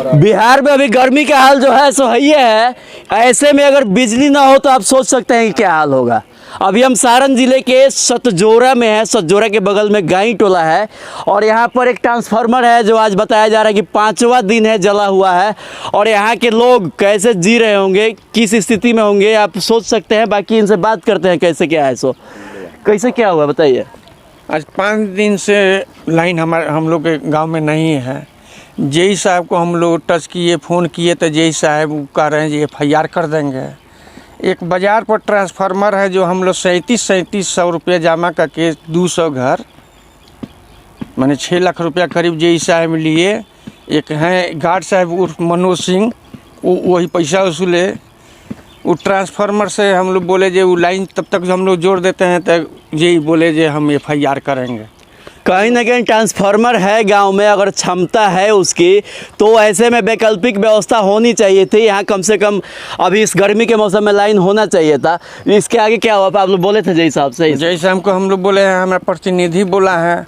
बिहार में अभी गर्मी का हाल जो है सो है ही है। ऐसे में अगर बिजली ना हो तो आप सोच सकते हैं कि क्या हाल होगा। अभी हम सारण जिले के सतजोरा में हैं। सतजोरा के बगल में गाई टोला है और यहाँ पर एक ट्रांसफार्मर है जो आज बताया जा रहा है कि 5वां दिन है जला हुआ है। और यहाँ के लोग कैसे जी रहे होंगे, किस स्थिति में होंगे, आप सोच सकते हैं। बाकी इनसे बात करते हैं कैसे क्या है, सो कैसे क्या हुआ बताइए। आज 5 दिन से लाइन हम लोग के गांव में नहीं है। जेई साहब को हम लोग टच किए, फ़ोन किए तो जेई साहब कह रहे हैं जी FIR कर देंगे। एक बाज़ार पर ट्रांसफार्मर है जो हम लोग 3700 रुपये जमा करके 200 घर माने 6 लाख रुपया करीब जेई साहब लिए। एक हैं गार्ड साहब उर्फ मनोज सिंह, वो वही पैसा वसूले। वो ट्रांसफार्मर से हम लोग बोले जो वो लाइन तब तक हम लोग जोड़ देते हैं तो यही बोले जो हम FIR करेंगे। कहीं ना कहीं ट्रांसफार्मर है गांव में, अगर क्षमता है उसकी तो ऐसे में वैकल्पिक व्यवस्था होनी चाहिए थी। यहाँ कम से कम अभी इस गर्मी के मौसम में लाइन होना चाहिए था। इसके आगे क्या हुआ आप लोग बोले थे जय साहब से? जय साहब को हम लोग बोले हैं, हमारा प्रतिनिधि बोला है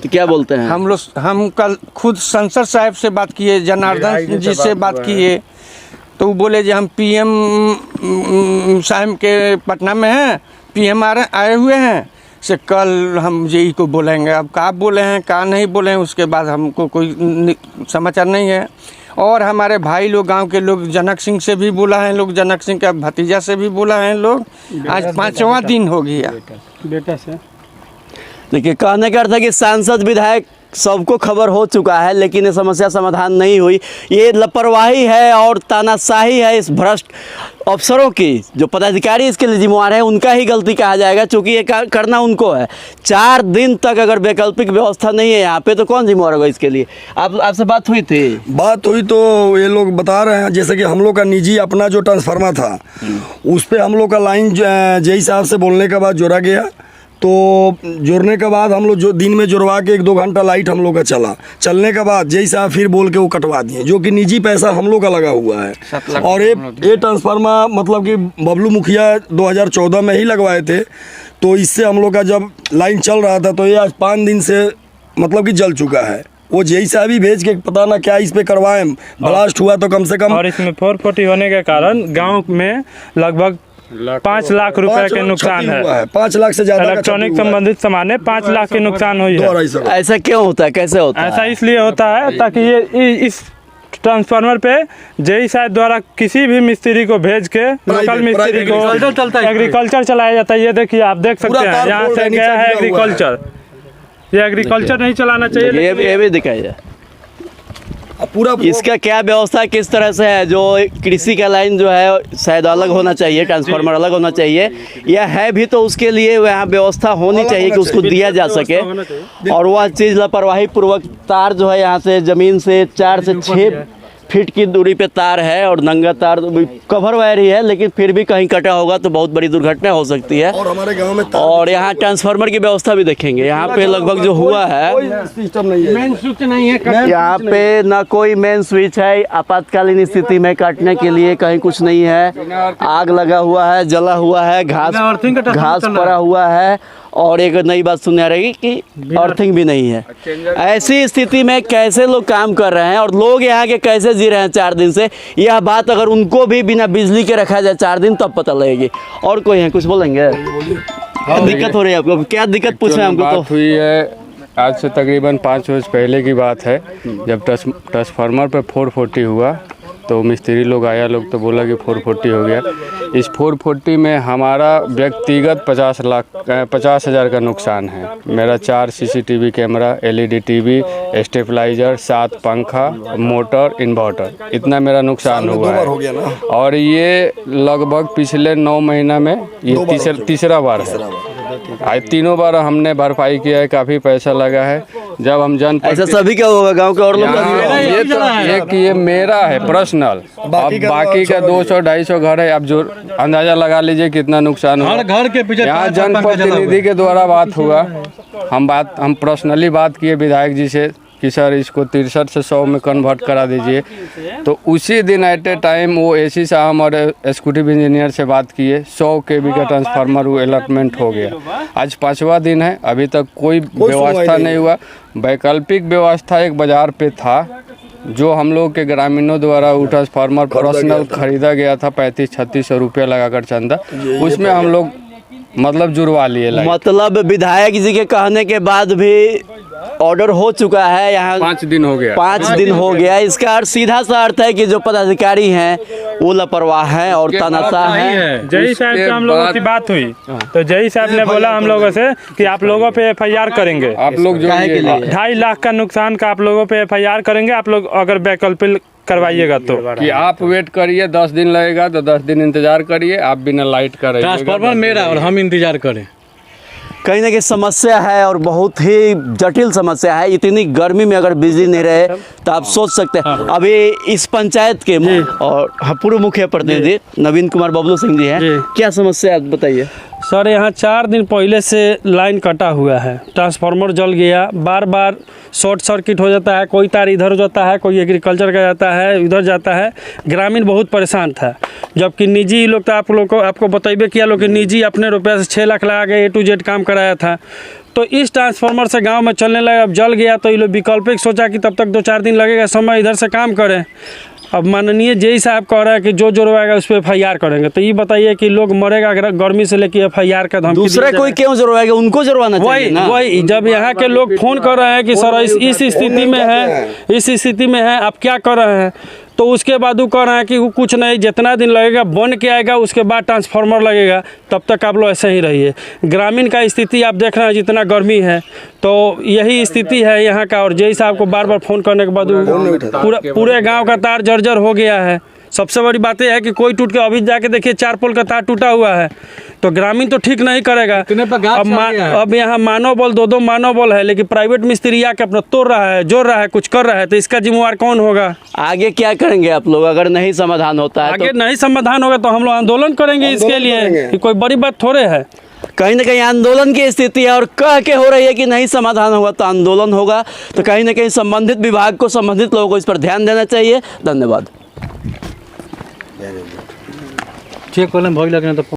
तो क्या बोलते हैं? हम कल खुद संसद साहब से बात किए, जनार्दन जी से बात किए तो वो बोले जो हम PM साहब के पटना में हैं, PM आए हुए हैं से कल हम जेई को बोलेंगे। अब क्या बोले हैं क्या नहीं बोले हैं उसके बाद हमको कोई समाचार नहीं है। और हमारे भाई लोग गांव के लोग जनक सिंह से भी बोला है, लोग जनक सिंह का भतीजा से भी बोला है लोग। आज 5वां दिन हो गया बेटा से। देखिए कहने का अर्थ है कि सांसद विधायक सबको खबर हो चुका है लेकिन ये समस्या समाधान नहीं हुई। ये लापरवाही है और तानाशाही है इस भ्रष्ट अफसरों की। जो पदाधिकारी इसके लिए जिम्मेवार है उनका ही गलती कहा जाएगा क्योंकि ये करना उनको है। 4 दिन तक अगर वैकल्पिक व्यवस्था नहीं है यहाँ पे तो कौन जिम्मेवार होगा इसके लिए? आपसे बात हुई थी? बात हुई तो ये लोग बता रहे हैं जैसे कि हम लोग का निजी अपना जो ट्रांसफार्मर था उस पर हम लोग का लाइन जेई साहब से बोलने के बाद जोड़ा गया। तो जोड़ने के बाद हम लोग जो दिन में जुड़वा के 1-2 घंटा लाइट हम लोग का चलने के बाद जेई साहब फिर बोल के वो कटवा दिए, जो कि निजी पैसा हम लोग का लगा हुआ है। और ये ट्रांसफार्मर मतलब कि बबलू मुखिया 2014 में ही लगवाए थे। तो इससे हम लोग का जब लाइन चल रहा था तो ये आज 5 दिन से मतलब कि जल चुका है। वो जेई साहब ही भेज के पता ना क्या इस पे करवाएं, ब्लास्ट हुआ तो कम से कम। और इसमें 440 होने के कारण गाँव में लगभग 5 लाख रुपए के नुकसान है। 5 लाख से ज्यादा इलेक्ट्रॉनिक संबंधित सामान है, 5 लाख के नुकसान हुई है। ऐसा क्यों होता है, कैसे होता है? ऐसा इसलिए होता है ताकि ये इस ट्रांसफार्मर पे जेई साहब द्वारा किसी भी मिस्त्री को भेज के लोकल मिस्त्री को एग्रीकल्चर चलाया जाता है। ये देखिए आप देख सकते हैं यहाँ से गया है एग्रीकल्चर। ये एग्रीकल्चर नहीं चलाना चाहिए। ये भी दिखाइए पूरा इसका क्या व्यवस्था किस तरह से है। जो कृषि का लाइन जो है शायद अलग होना चाहिए, ट्रांसफार्मर अलग होना चाहिए, या है भी तो उसके लिए वहाँ व्यवस्था होनी चाहिए कि उसको दिया जा सके। और वह चीज़ लापरवाही पूर्वक तार जो है यहाँ से ज़मीन से 4 से 6 फीट की दूरी पे तार है और नंगा तार कवर वायर ही है लेकिन फिर भी कहीं कटा होगा तो बहुत बड़ी दुर्घटना हो सकती है। और हमारे गांव में और यहाँ ट्रांसफार्मर की व्यवस्था भी देखेंगे। यहाँ पे लगभग जो हुआ है सिस्टम नहीं है, मेन स्विच नहीं है यहाँ पे, ना कोई मेन स्विच है। आपातकालीन स्थिति में काटने के लिए कहीं कुछ नहीं है। आग लगा हुआ है, जला हुआ है, घास पड़ा हुआ है। और एक नई बात सुनने आ रही कि अर्थिंग भी नहीं है। ऐसी स्थिति में कैसे लोग काम कर रहे हैं और लोग यहाँ के कैसे जी रहे हैं 4 दिन से, यह बात अगर उनको भी बिना बिजली के रखा जाए 4 दिन तब पता लगेगी। और कोई है कुछ बोलेंगे? दिक्कत हो रही है आपको? क्या दिक्कत पूछ रहे हैं हमको? तो हुई है आज से तकरीबन 5 रोज पहले की बात है जब ट्रांसफार्मर पे 440 हुआ तो मिस्त्री लोग आया, लोग तो बोला कि 440 हो गया। इस 440 में हमारा व्यक्तिगत 50,000 का नुकसान है। मेरा 4 CCTV camera, LED TV, stabiliser, 7 पंखा, मोटर, इन्वर्टर, इतना मेरा नुकसान हुआ है। और ये लगभग पिछले 9 महीना में ये तीसरा बार है। आज 3 बार हमने भरपाई किया है, काफ़ी पैसा लगा है। जब हम ऐसा सभी क्या होगा गांव के और लोग? ये मेरा है पर्सनल। अब बाकी का 200-250 घर है। अब जो अंदाजा लगा लीजिए कितना नुकसान हुआ। घर के पीछे यहाँ जनप्रतिनिधि के द्वारा बात हुआ, हम पर्सनली बात किए विधायक जी से कि सर इसको 63 से 100 में कन्वर्ट करा दीजिए। तो उसी दिन एट ए टाइम वो AC साहब और एक्जीक्यूटिव इंजीनियर से बात किए, 100 kV का ट्रांसफार्मर वो अलॉटमेंट हो गया। आज 5वां दिन है, अभी तक कोई व्यवस्था नहीं हुआ। वैकल्पिक व्यवस्था एक बाज़ार पे था जो हम लोग के ग्रामीणों द्वारा वो ट्रांसफार्मर पर्सनल खरीदा गया था 3500-3600 रुपया लगाकर चंदा, उसमें हम लोग मतलब जुड़वा लिए लाइन। मतलब विधायक जी के कहने के बाद भी ऑर्डर हो चुका है, यहाँ 5 दिन हो गया। 5 दिन हो गया। इसका अर्थ सीधा सा अर्थ है कि जो पदाधिकारी हैं वो लापरवाह हैं और तानाशाह हैं। जय साहब से हम लोगों की बात हुई तो जय साहब ने बोला हम लोगों से कि आप लोगों पे FIR करेंगे, आप लोग जो 2.5 लाख का नुकसान का आप लोगों पे FIR करेंगे, आप लोग अगर वैकल्पिक करवाइएगा तो कि आप वेट करिए, 10 दिन लगेगा तो 10 दिन इंतजार करिए, आप बिना लाइट का रहिएगा। ट्रांसफार्मर मेरा और हम इंतजार करें। कहीं ना कहीं समस्या है और बहुत ही जटिल समस्या है। इतनी गर्मी में अगर बिजली नहीं रहे तो आप सोच सकते हैं। अभी इस पंचायत के और पूर्व मुखिया प्रतिनिधि नवीन कुमार बबलू सिंह जी हैं, क्या समस्या है बताइए। सर यहाँ 4 दिन पहले से लाइन कटा हुआ है, ट्रांसफार्मर जल गया, बार बार शॉर्ट सर्किट हो जाता है, कोई तार इधर हो जाता है, कोई एग्रीकल्चर का जाता है, इधर जाता है। ग्रामीण बहुत परेशान था, जबकि निजी लोग तो आप लोग को आपको बताइए किया लोग कि निजी अपने रुपये से 6 लाख लगा के A to Z काम कराया था। तो इस ट्रांसफार्मर से गांव में चलने लगा, अब जल गया तो ये लोग वैकल्पिक सोचा कि तब तक 2-4 दिन लगेगा समय, इधर से काम करें। अब माननीय जय साहब कह रहा है कि जो जुड़वाएगा उस पर FIR करेंगे, तो ये बताइए कि लोग मरेगा गर्मी से लेके FIR का धमकी दूसरे कोई क्यों जुड़वाएगा, उनको जुड़वाना चाहिए ना। वही जब यहाँ के लोग फोन कर रहे हैं कि सर इस स्थिति में है, इस स्थिति में है, आप क्या कर रहे हैं, तो उसके बाद वो कह रहे हैं कि वो कुछ नहीं, जितना दिन लगेगा बन के आएगा उसके बाद ट्रांसफार्मर लगेगा, तब तक आप लोग ऐसे ही रहिए। ग्रामीण का स्थिति आप देख रहे हैं, जितना गर्मी है तो यही स्थिति है यहाँ का। और जय साहब को बार बार फ़ोन करने के बाद पूरे गांव का तार जर्जर हो गया है। सबसे बड़ी बात यह है कि कोई टूट के अभी जाके देखिए 4 पोल का तार टूटा हुआ है, तो ग्रामीण तो ठीक नहीं करेगा। अब यहाँ मानव बल 2 मानव बल है, लेकिन प्राइवेट मिस्त्री आके अपना तोड़ रहा है, जोड़ रहा है, कुछ कर रहा है, तो इसका जिम्मेवार कौन होगा। आगे क्या करेंगे आप लोग अगर नहीं समाधान होता है? आगे नहीं समाधान होगा तो हम लोग आंदोलन करेंगे इसके लिए, कि कोई बड़ी बात थोड़े है। कहीं ना कहीं आंदोलन की स्थिति है और कह के हो रही है कि नहीं समाधान होगा तो आंदोलन होगा। तो कहीं ना कहीं संबंधित विभाग को, संबंधित लोगों को इस पर ध्यान देना चाहिए। धन्यवाद। चेक कर लें, भोग लगने तो